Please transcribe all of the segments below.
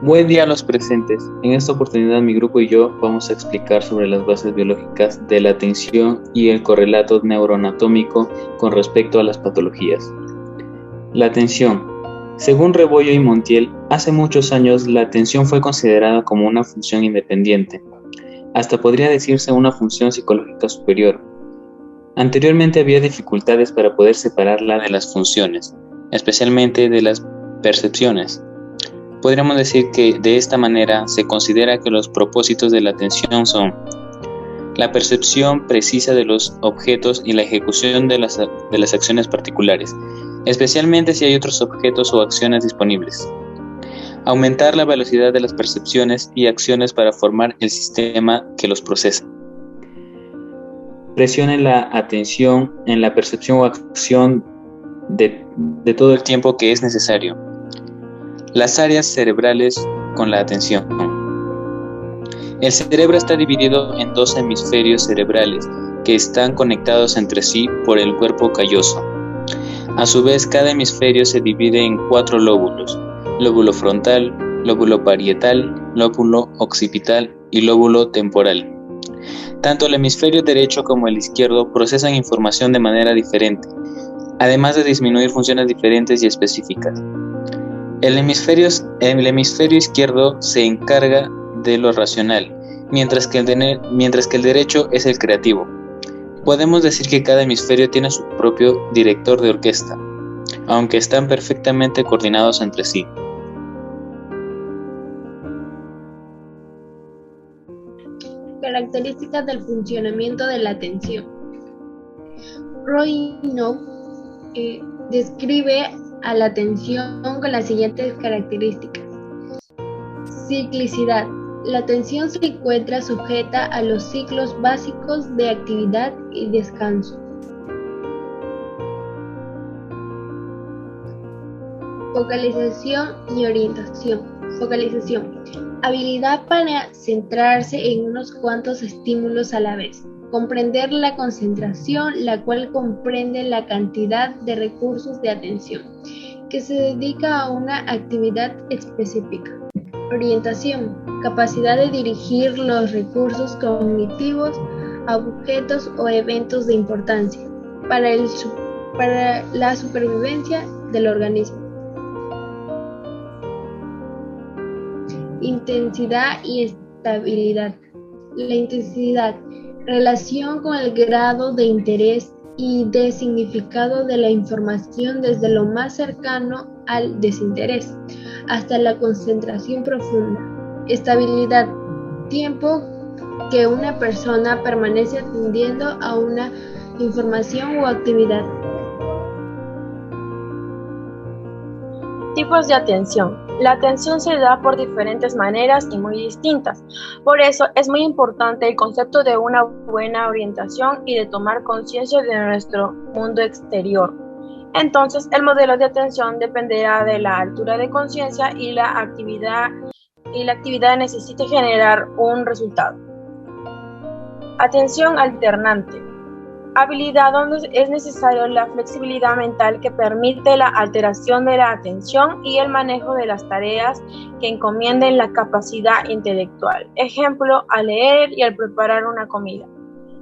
Buen día a los presentes. En esta oportunidad mi grupo y yo vamos a explicar sobre las bases biológicas de la atención y el correlato neuroanatómico con respecto a las patologías. La atención. Según Rebollo y Montiel, hace muchos años la atención fue considerada como una función independiente. Hasta podría decirse una función psicológica superior. Anteriormente había dificultades para poder separarla de las funciones, especialmente de las percepciones. Podríamos decir que de esta manera se considera que los propósitos de la atención son la percepción precisa de los objetos y la ejecución de las acciones particulares, especialmente si hay otros objetos o acciones disponibles. Aumentar la velocidad de las percepciones y acciones para formar el sistema que los procesa. Presione la atención en la percepción o acción de todo el tiempo que es necesario. Las áreas cerebrales con la atención. El cerebro está dividido en dos hemisferios cerebrales que están conectados entre sí por el cuerpo calloso. A su vez, cada hemisferio se divide en 4 lóbulos: lóbulo frontal, lóbulo parietal, lóbulo occipital y lóbulo temporal. Tanto el hemisferio derecho como el izquierdo procesan información de manera diferente, además de disminuir funciones diferentes y específicas. El hemisferio izquierdo se encarga de lo racional, mientras que el derecho es el creativo. Podemos decir que cada hemisferio tiene su propio director de orquesta, aunque están perfectamente coordinados entre sí. Características del funcionamiento de la atención. Roynow describe a la atención con las siguientes características. Ciclicidad. La atención se encuentra sujeta a los ciclos básicos de actividad y descanso. Focalización y orientación. Focalización. Habilidad para centrarse en unos cuantos estímulos a la vez. Comprender la concentración, la cual comprende la cantidad de recursos de atención que se dedica a una actividad específica. Orientación, capacidad de dirigir los recursos cognitivos a objetos o eventos de importancia para la supervivencia del organismo. Intensidad y estabilidad. La intensidad, relación con el grado de interés y de significado de la información desde lo más cercano al desinterés hasta la concentración profunda. Estabilidad, tiempo que una persona permanece atendiendo a una información o actividad. Tipos de atención. La atención se da por diferentes maneras y muy distintas. Por eso es muy importante el concepto de una buena orientación y de tomar conciencia de nuestro mundo exterior. Entonces, el modelo de atención dependerá de la altura de conciencia y la actividad necesite generar un resultado. Atención alternante. Habilidad donde es necesario la flexibilidad mental que permite la alteración de la atención y el manejo de las tareas que encomienden la capacidad intelectual. Ejemplo, al leer y al preparar una comida.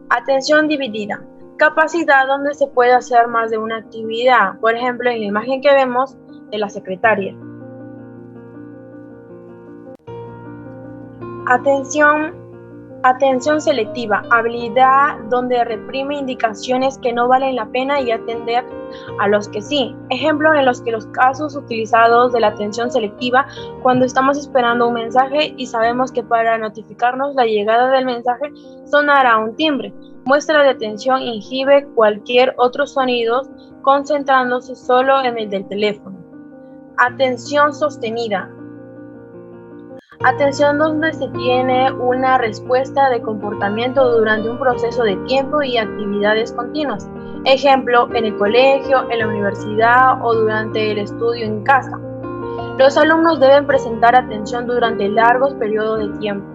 Atención dividida. Capacidad donde se puede hacer más de una actividad. Por ejemplo, en la imagen que vemos de la secretaria. Atención selectiva, habilidad donde reprime indicaciones que no valen la pena y atender a los que sí. Ejemplo en los casos utilizados de la atención selectiva cuando estamos esperando un mensaje y sabemos que para notificarnos la llegada del mensaje sonará un timbre. Muestra de atención inhibe cualquier otro sonido concentrándose solo en el del teléfono. Atención sostenida. Atención donde se tiene una respuesta de comportamiento durante un proceso de tiempo y actividades continuas. Ejemplo, en el colegio, en la universidad o durante el estudio en casa. Los alumnos deben presentar atención durante largos periodos de tiempo.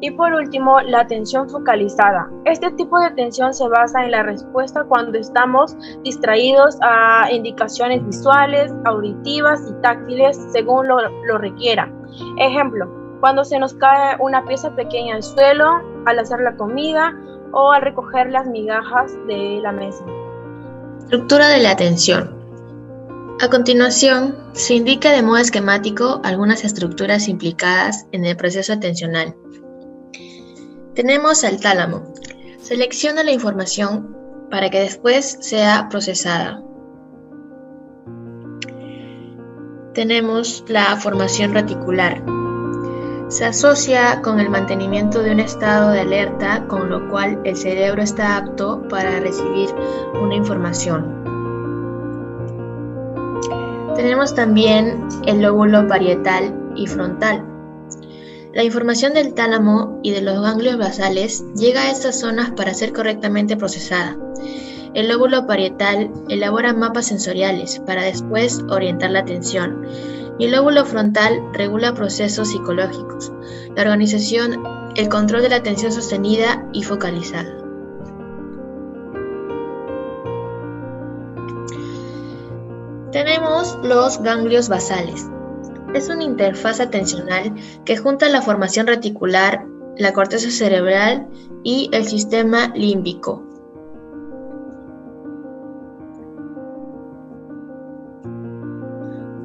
Y por último, la atención focalizada. Este tipo de atención se basa en la respuesta cuando estamos distraídos a indicaciones visuales, auditivas y táctiles según lo requiera. Ejemplo, cuando se nos cae una pieza pequeña al suelo, al hacer la comida o al recoger las migajas de la mesa. Estructura de la atención. A continuación, se indica de modo esquemático algunas estructuras implicadas en el proceso atencional. Tenemos al tálamo. Selecciona la información para que después sea procesada. Tenemos la formación reticular. Se asocia con el mantenimiento de un estado de alerta, con lo cual el cerebro está apto para recibir una información. Tenemos también el lóbulo parietal y frontal. La información del tálamo y de los ganglios basales llega a estas zonas para ser correctamente procesada. El lóbulo parietal elabora mapas sensoriales para después orientar la atención. Y el lóbulo frontal regula procesos psicológicos, la organización, el control de la atención sostenida y focalizada. Tenemos los ganglios basales. Es una interfaz atencional que junta la formación reticular, la corteza cerebral y el sistema límbico.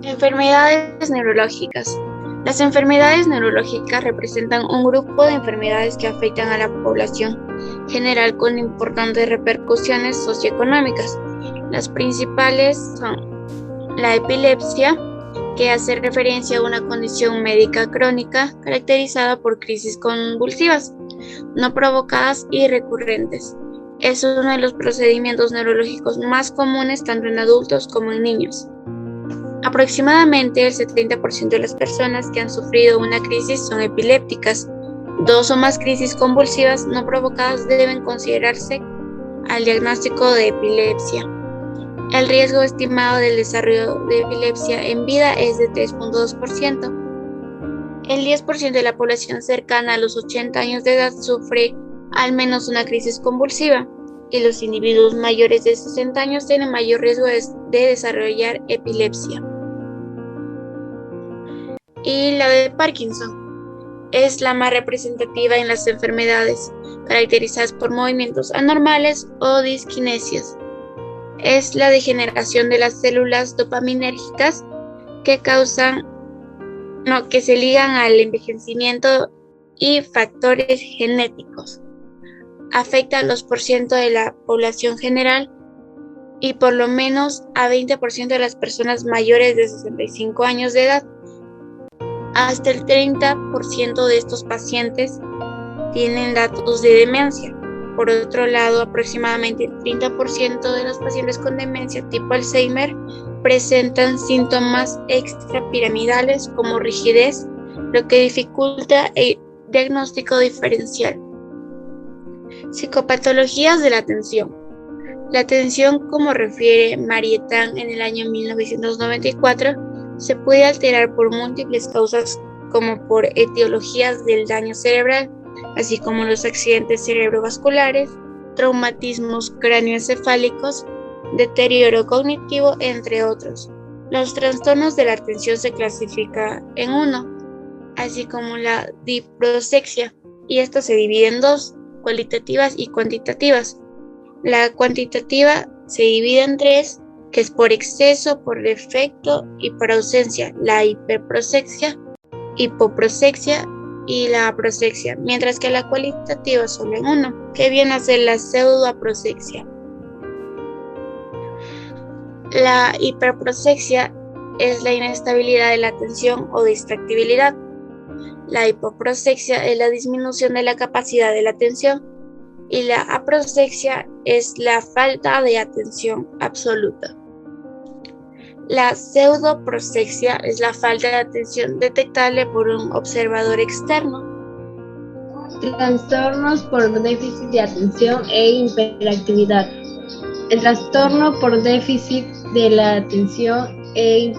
Enfermedades neurológicas. Las enfermedades neurológicas representan un grupo de enfermedades que afectan a la población general con importantes repercusiones socioeconómicas. Las principales son la epilepsia, que hace referencia a una condición médica crónica caracterizada por crisis convulsivas, no provocadas y recurrentes. Es uno de los procedimientos neurológicos más comunes tanto en adultos como en niños. Aproximadamente el 70% de las personas que han sufrido una crisis son epilépticas. 2 o más crisis convulsivas no provocadas deben considerarse al diagnóstico de epilepsia. El riesgo estimado del desarrollo de epilepsia en vida es de 3.2%. El 10% de la población cercana a los 80 años de edad sufre al menos una crisis convulsiva y los individuos mayores de 60 años tienen mayor riesgo de desarrollar epilepsia. Y la de Parkinson es la más representativa en las enfermedades caracterizadas por movimientos anormales o disquinesias. Es la degeneración de las células dopaminérgicas que se ligan al envejecimiento y factores genéticos. Afecta al 2% de la población general y por lo menos a 20% de las personas mayores de 65 años de edad. Hasta el 30% de estos pacientes tienen datos de demencia. Por otro lado, aproximadamente el 30% de los pacientes con demencia tipo Alzheimer presentan síntomas extrapiramidales como rigidez, lo que dificulta el diagnóstico diferencial. Psicopatologías de la atención. La atención, como refiere Marietán en el año 1994, se puede alterar por múltiples causas como por etiologías del daño cerebral, así como los accidentes cerebrovasculares, traumatismos cráneoencefálicos, deterioro cognitivo, entre otros. Los trastornos de la atención se clasifican en 1, así como la diprosexia, y esto se divide en 2, cualitativas y cuantitativas. La cuantitativa se divide en 3, que es por exceso, por defecto y por ausencia: la hiperprosexia, hipoprosexia y la aprosexia, mientras que la cualitativa solo en 1, que viene a ser la pseudoaprosexia. La hiperprosexia es la inestabilidad de la atención o distractibilidad. La hipoprosexia es la disminución de la capacidad de la atención y la aprosexia es la falta de atención absoluta. La pseudoprosexia es la falta de atención detectable por un observador externo. Trastornos por déficit de atención e hiperactividad. El trastorno por déficit de la atención e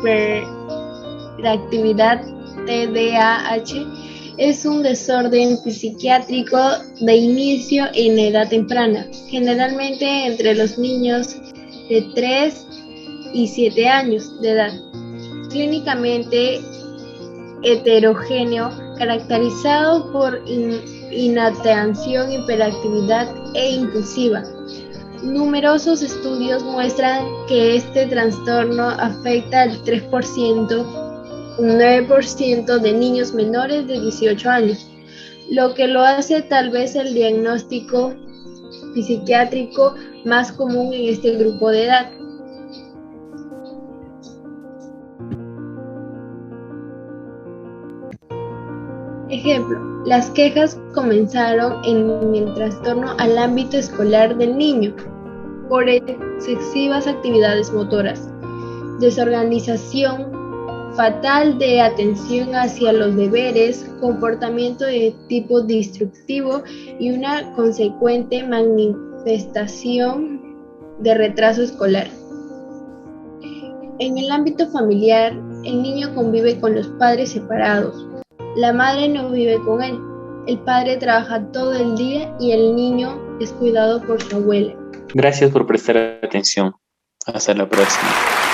hiperactividad, TDAH, Es un desorden psiquiátrico de inicio en edad temprana, generalmente entre los niños de 3 y 7 años de edad. Clínicamente heterogéneo, caracterizado por inatención, hiperactividad e impulsiva. Numerosos estudios muestran que este trastorno afecta al 3%, un 9% de niños menores de 18 años, lo que lo hace tal vez el diagnóstico psiquiátrico más común en este grupo de edad. Ejemplo, las quejas comenzaron en el trastorno al ámbito escolar del niño por excesivas actividades motoras, desorganización fatal de atención hacia los deberes, comportamiento de tipo destructivo y una consecuente manifestación de retraso escolar. En el ámbito familiar, el niño convive con los padres separados. La madre no vive con él, el padre trabaja todo el día y el niño es cuidado por su abuela. Gracias por prestar atención. Hasta la próxima.